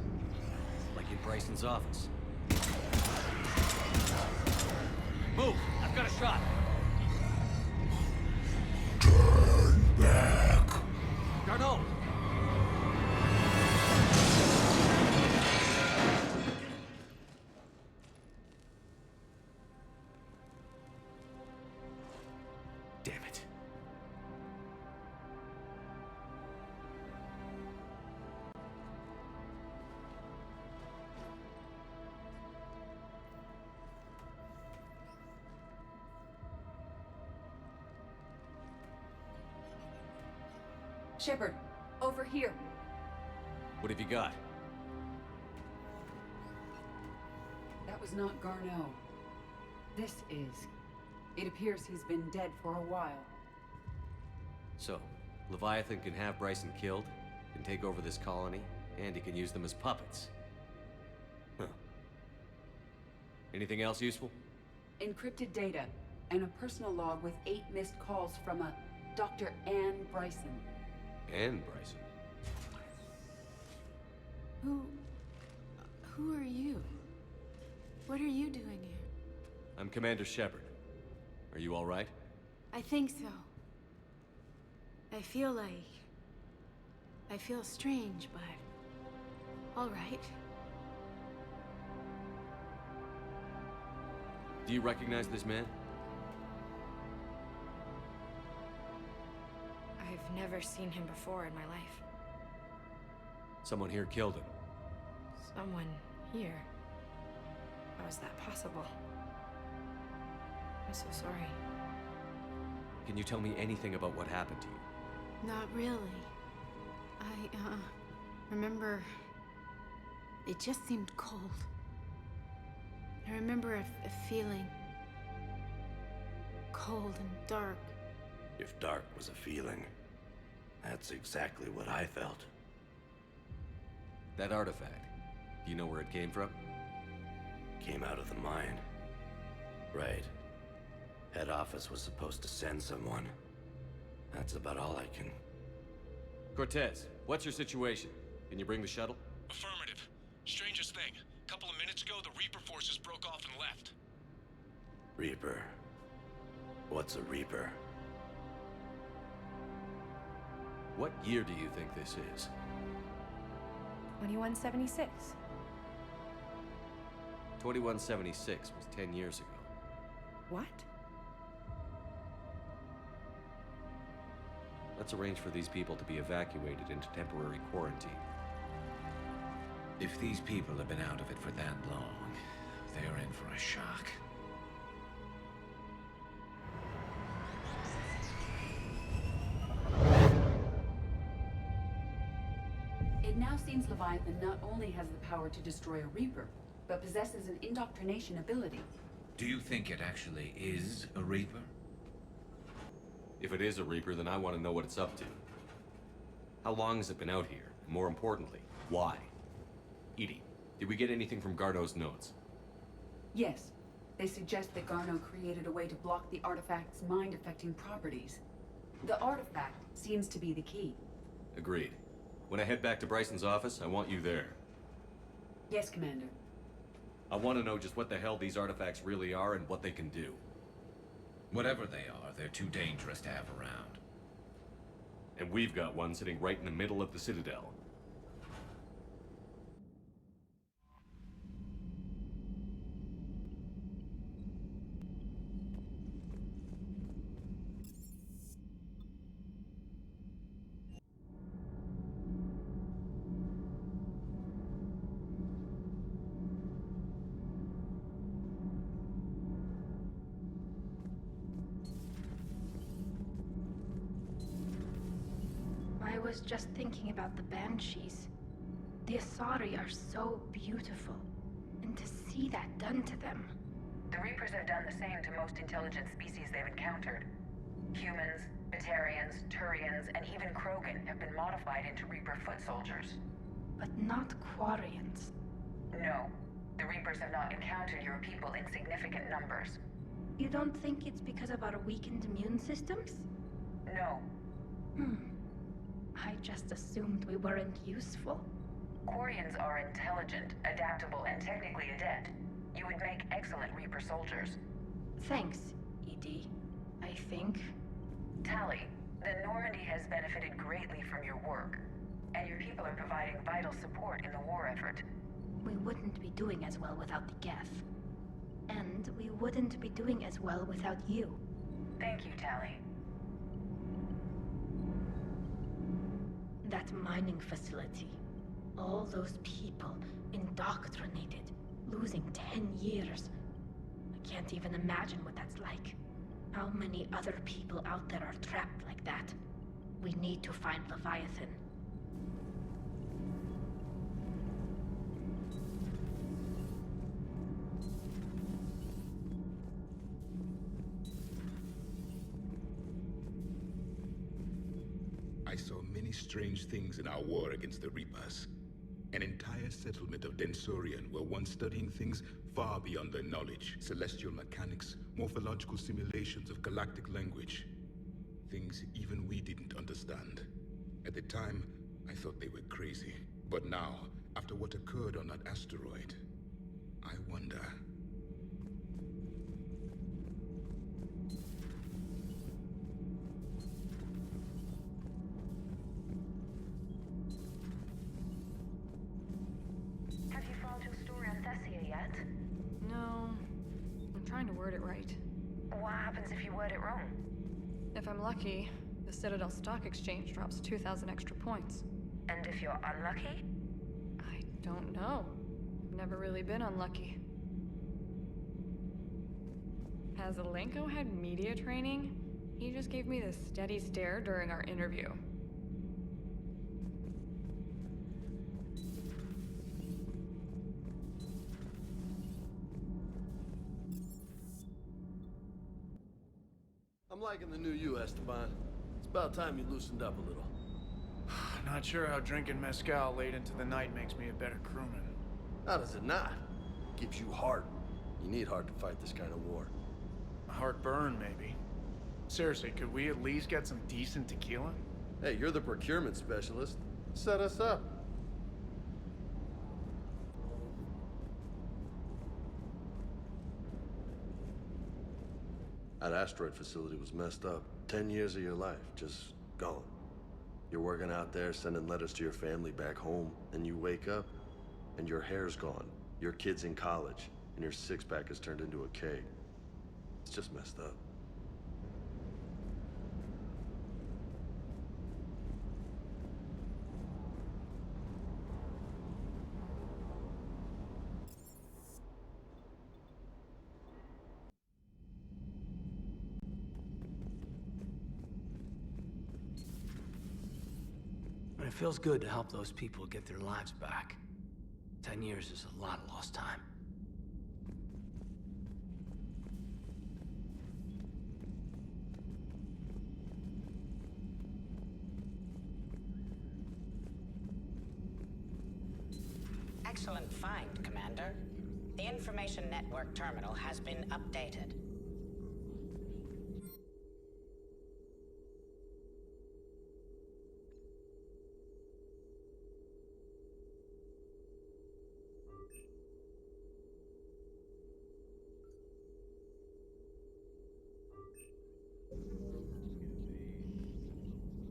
like in Bryson's office. Move! I've got a shot! Turn back! Garneau! Damn it. Shepard, over here. What have you got? That was not Garneau. This is. It appears he's been dead for a while. So, Leviathan can have Bryson killed, can take over this colony, and he can use them as puppets. Huh. Anything else useful? Encrypted data, and a personal log with 8 missed calls from a Dr. Ann Bryson. And Bryson. Who are you? What are you doing here? I'm Commander Shepard. Are you all right? I think so. I feel strange, but all right. Do you recognize this man? I've never seen him before in my life. Someone here killed him. Someone here? How is that possible? I'm so sorry. Can you tell me anything about what happened to you? Not really. I, remember... It just seemed cold. I remember a feeling... cold and dark. If dark was a feeling, that's exactly what I felt. That artifact, do you know where it came from? Came out of the mine. Right. Head office was supposed to send someone. That's about all I can... Cortez, what's your situation? Can you bring the shuttle? Affirmative. Strangest thing. A couple of minutes ago, the Reaper forces broke off and left. Reaper. What's a Reaper? What year do you think this is? 2176. 2176 was 10 years ago. What? Let's arrange for these people to be evacuated into temporary quarantine. If these people have been out of it for that long, they're in for a shock. It now seems Leviathan not only has the power to destroy a Reaper, but possesses an indoctrination ability. Do you think it actually is a Reaper? If it is a Reaper, then I want to know what it's up to. How long has it been out here? And more importantly, why? Edie, did we get anything from Garneau's notes? Yes. They suggest that Garneau created a way to block the artifact's mind-affecting properties. The artifact seems to be the key. Agreed. When I head back to Bryson's office, I want you there. Yes, Commander. I want to know just what the hell these artifacts really are and what they can do. Whatever they are, they're too dangerous to have around. And we've got one sitting right in the middle of the Citadel. I was just thinking about the Banshees. The Asari are so beautiful, and to see that done to them. The Reapers have done the same to most intelligent species they've encountered. Humans, Batarians, Turians, and even Krogan have been modified into Reaper foot soldiers. But not Quarians. No, the Reapers have not encountered your people in significant numbers. You don't think it's because of our weakened immune systems? No. I just assumed we weren't useful. Quarians are intelligent, adaptable, and technically adept. You would make excellent Reaper soldiers. Thanks, ED. I think. Tali, the Normandy has benefited greatly from your work, and your people are providing vital support in the war effort. We wouldn't be doing as well without the Geth. And we wouldn't be doing as well without you. Thank you, Tali. That mining facility. All those people, indoctrinated, losing 10 years. I can't even imagine what that's like. How many other people out there are trapped like that? We need to find Leviathan. I saw many strange things in our war against the Reapers. An entire settlement of Densorian were once studying things far beyond their knowledge. Celestial mechanics, morphological simulations of galactic language. Things even we didn't understand. At the time, I thought they were crazy. But now, After what occurred on that asteroid, I wonder. Have you filed your story on Thessia yet? No. I'm trying to word it right. What happens if you word it wrong? If I'm lucky, the Citadel Stock Exchange drops 2,000 extra points. And if you're unlucky? I don't know. I've never really been unlucky. Has Alenko had media training? He just gave me this steady stare during our interview. I'm liking the new you, Esteban. It's about time you loosened up a little. Not sure how drinking mezcal late into the night makes me a better crewman. How does it not? Gives you heart. You need heart to fight this kind of war. A heartburn, maybe. Seriously, could we at least get some decent tequila? Hey, you're the procurement specialist. Set us up. That asteroid facility was messed up. 10 years of your life, just gone. You're working out there, sending letters to your family back home, and you wake up, and your hair's gone. Your kid's in college, and your six-pack has turned into a keg. It's just messed up. But it feels good to help those people get their lives back. 10 years is a lot of lost time. Excellent find, Commander. The information network terminal has been updated.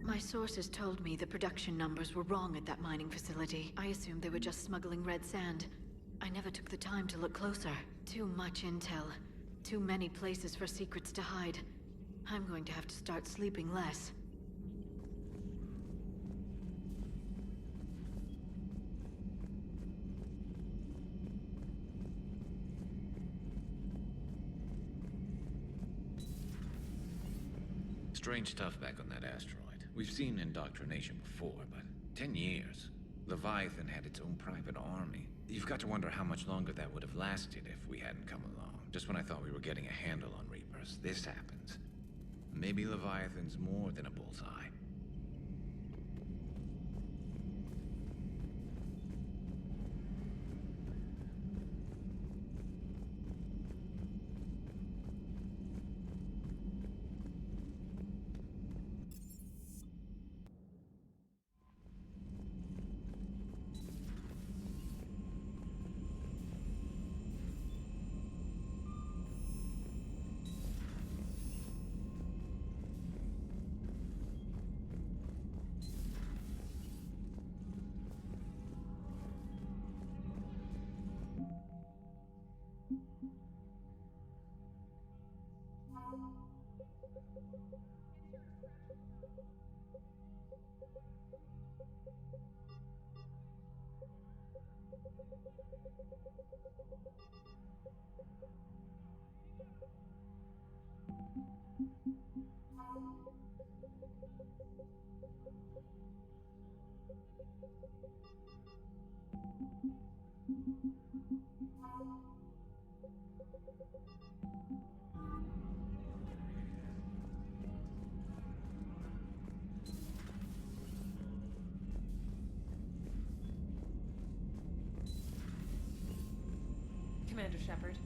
My sources told me the production numbers were wrong at that mining facility. I assumed they were just smuggling red sand. I never took the time to look closer. Too much intel. Too many places for secrets to hide. I'm going to have to start sleeping less. Strange stuff back on that asteroid. We've seen indoctrination before, but 10 years. Leviathan had its own private army. You've got to wonder how much longer that would have lasted if we hadn't come along. Just when I thought we were getting a handle on Reapers, this happens. Maybe Leviathan's more than a bullseye. Commander Shepard.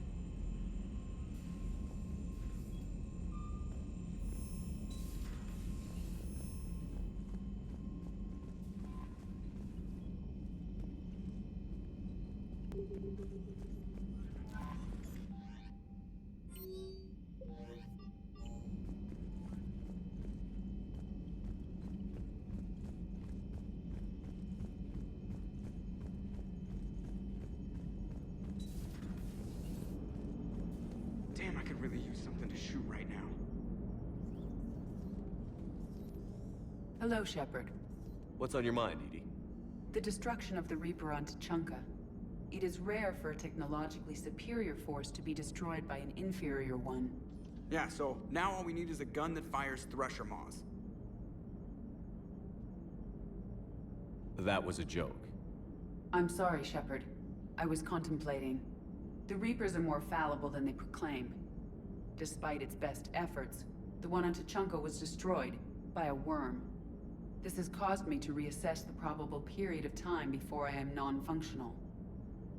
Damn, I could really use something to shoot right now. Hello, Shepard. What's on your mind, Edie? The destruction of the Reaper on Tuchanka. It is rare for a technologically superior force to be destroyed by an inferior one. Yeah, so now all we need is a gun that fires Thresher Maws. That was a joke. I'm sorry, Shepard. I was contemplating. The Reapers are more fallible than they proclaim. Despite its best efforts, the one on Tuchanka was destroyed by a worm. This has caused me to reassess the probable period of time before I am non-functional.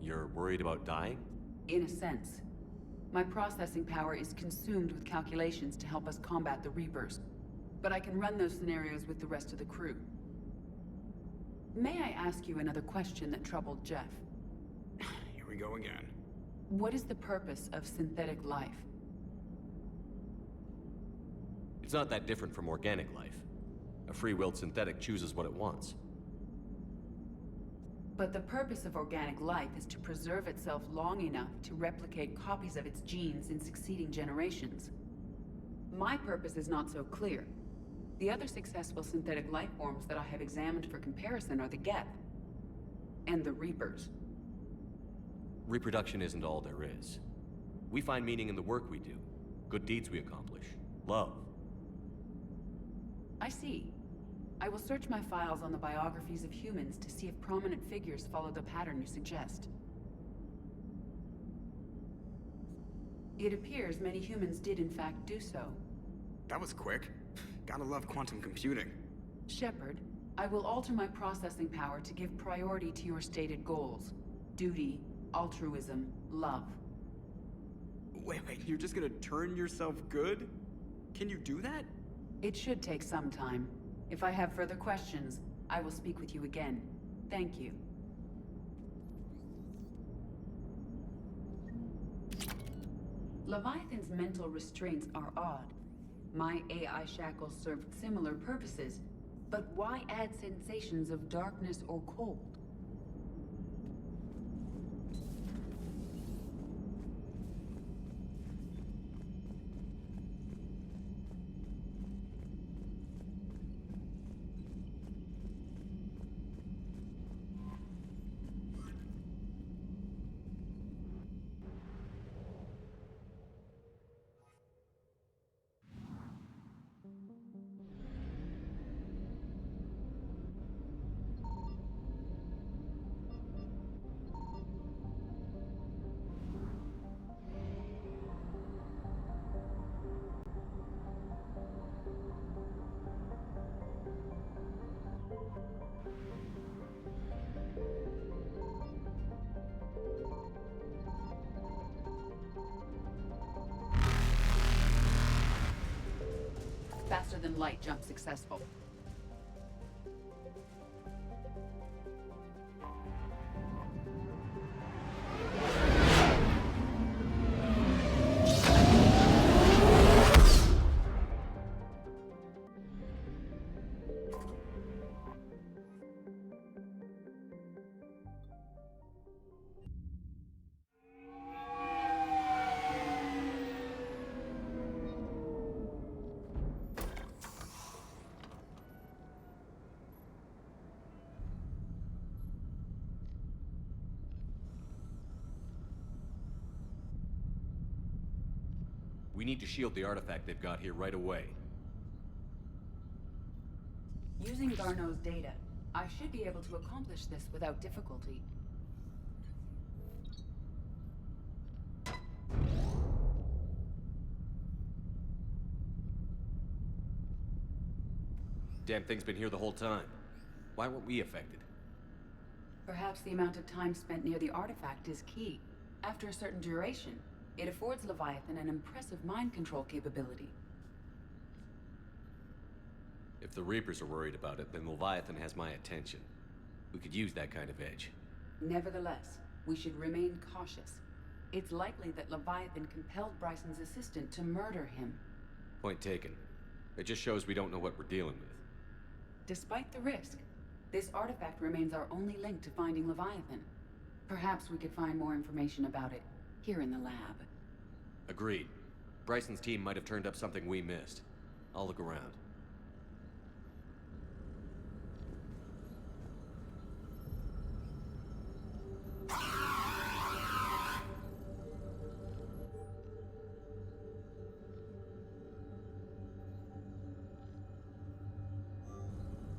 You're worried about dying? In a sense. My processing power is consumed with calculations to help us combat the Reapers. But I can run those scenarios with the rest of the crew. May I ask you another question that troubled Jeff? Here we go again. What is the purpose of synthetic life? It's not that different from organic life. A free-willed synthetic chooses what it wants. But the purpose of organic life is to preserve itself long enough to replicate copies of its genes in succeeding generations. My purpose is not so clear. The other successful synthetic life forms that I have examined for comparison are the Geth and the Reapers. Reproduction isn't all there is. We find meaning in the work we do, good deeds we accomplish, love. I see. I will search my files on the biographies of humans to see if prominent figures follow the pattern you suggest. It appears many humans did in fact do so. That was quick. Gotta love quantum computing. Shepard, I will alter my processing power to give priority to your stated goals. Duty, altruism, love. Wait, you're just gonna turn yourself good? Can you do that? It should take some time. If I have further questions, I will speak with you again. Thank you. Leviathan's mental restraints are odd. My AI shackles served similar purposes, but why add sensations of darkness or cold? Faster than light jump successful. We need to shield the artifact they've got here right away. Using Garneau's data, I should be able to accomplish this without difficulty. Damn thing's been here the whole time. Why weren't we affected? Perhaps the amount of time spent near the artifact is key. After a certain duration, it affords Leviathan an impressive mind control capability. If the Reapers are worried about it, then Leviathan has my attention. We could use that kind of edge. Nevertheless, We should remain cautious. It's likely that Leviathan compelled Bryson's assistant to murder him. Point taken. It just shows we don't know what we're dealing with. Despite the risk, this artifact remains our only link to finding Leviathan. Perhaps we could find more information about it here in the lab. Agreed. Bryson's team might have turned up something we missed. I'll look around.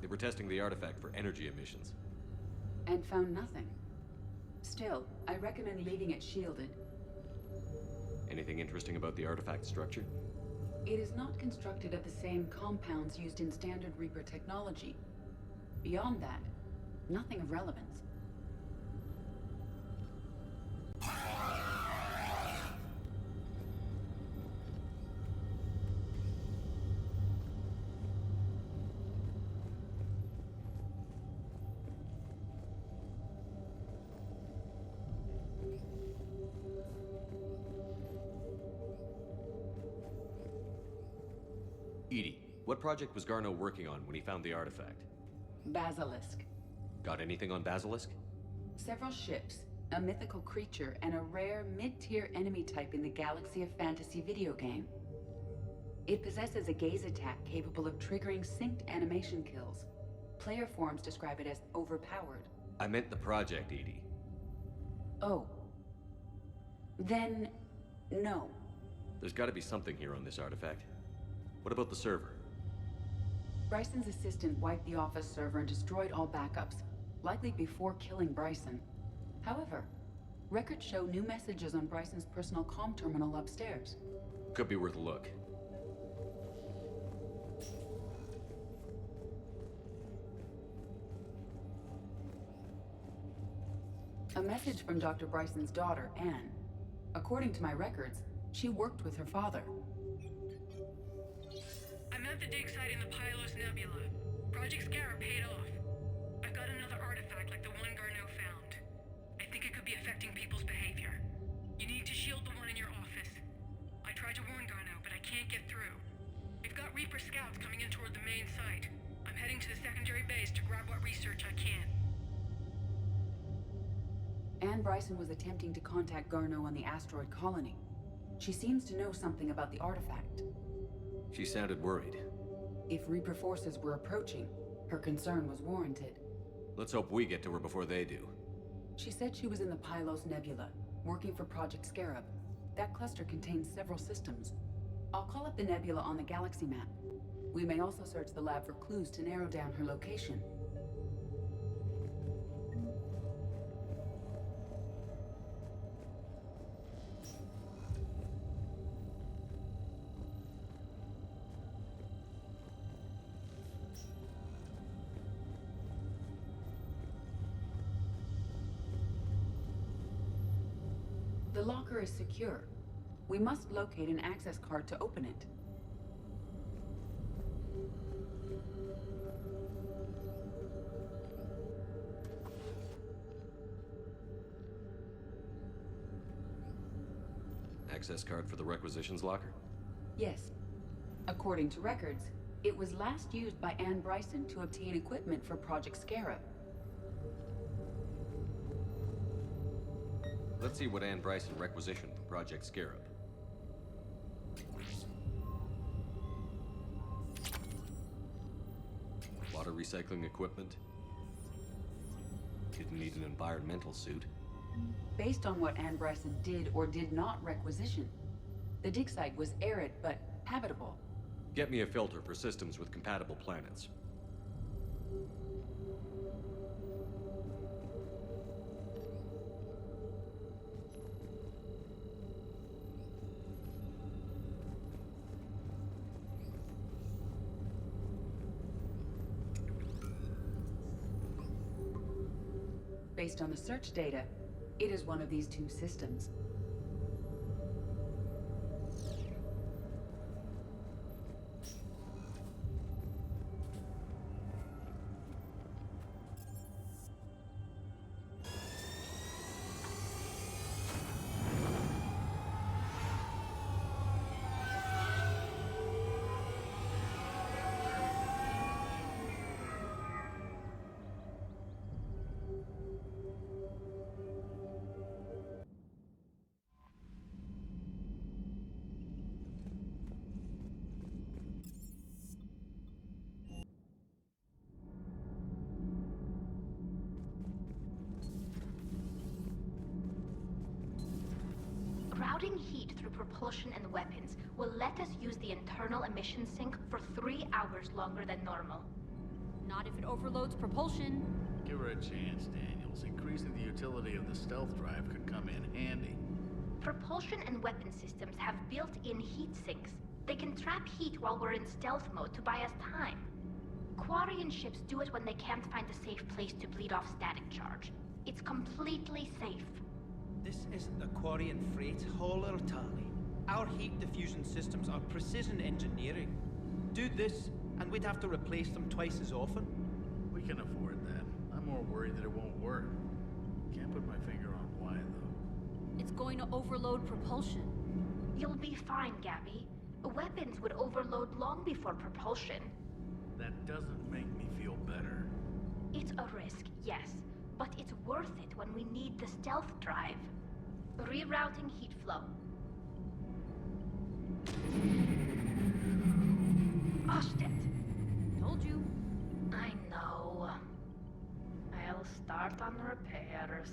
They were testing the artifact for energy emissions. And found nothing. Still, I recommend leaving it shielded. Anything interesting about the artifact structure? It is not constructed of the same compounds used in standard Reaper technology. Beyond that, nothing of relevance. Edie, what project was Garneau working on when he found the artifact? Basilisk. Got anything on Basilisk? Several ships, a mythical creature, and a rare mid-tier enemy type in the Galaxy of Fantasy video game. It possesses a gaze attack capable of triggering synced animation kills. Player forums describe it as overpowered. I meant the project, Edie. Oh. Then, no. There's gotta be something here on this artifact. What about the server? Bryson's assistant wiped the office server and destroyed all backups, likely before killing Bryson. However, records show new messages on Bryson's personal comm terminal upstairs. Could be worth a look. A message from Dr. Bryson's daughter, Anne. According to my records, she worked with her father. I'm at the dig site in the Pylos Nebula. Project Scarab paid off. I've got another artifact like the one Garneau found. I think it could be affecting people's behavior. You need to shield the one in your office. I tried to warn Garneau, but I can't get through. We've got Reaper scouts coming in toward the main site. I'm heading to the secondary base to grab what research I can. Anne Bryson was attempting to contact Garneau on the asteroid colony. She seems to know something about the artifact. She sounded worried. If Reaper forces were approaching, her concern was warranted. Let's hope we get to her before they do. She said she was in the Pylos Nebula, working for Project Scarab. That cluster contains several systems. I'll call up the nebula on the galaxy map. We may also search the lab for clues to narrow down her location. The locker is secure. We must locate an access card to open it. Access card for the requisitions locker? Yes. According to records, it was last used by Anne Bryson to obtain equipment for Project Scarab. Let's see what Anne Bryson requisitioned for Project Scarab. Water recycling equipment. Didn't need an environmental suit. Based on what Anne Bryson did or did not requisition, the dig site was arid but habitable. Get me a filter for systems with compatible planets. Based on the search data, it is one of these two systems. propulsion and weapons will let us use the internal emission sink for 3 hours longer than normal. Not if it overloads propulsion. Give her a chance, Daniels. Increasing the utility of the stealth drive could come in handy. Propulsion and weapon systems have built-in heat sinks. They can trap heat while we're in stealth mode to buy us time. Quarian ships do it when they can't find a safe place to bleed off static charge. It's completely safe. This isn't a Quarian freight hauler, Tali. Our heat diffusion systems are precision engineering. Do this, and we'd have to replace them twice as often. We can afford that. I'm more worried that it won't work. Can't put my finger on why, though. It's going to overload propulsion. You'll be fine, Gabby. Weapons would overload long before propulsion. That doesn't make me feel better. It's a risk, yes, but it's worth it when we need the stealth drive. Rerouting heat flow. Ashtet. Told you. I know. I'll start on repairs.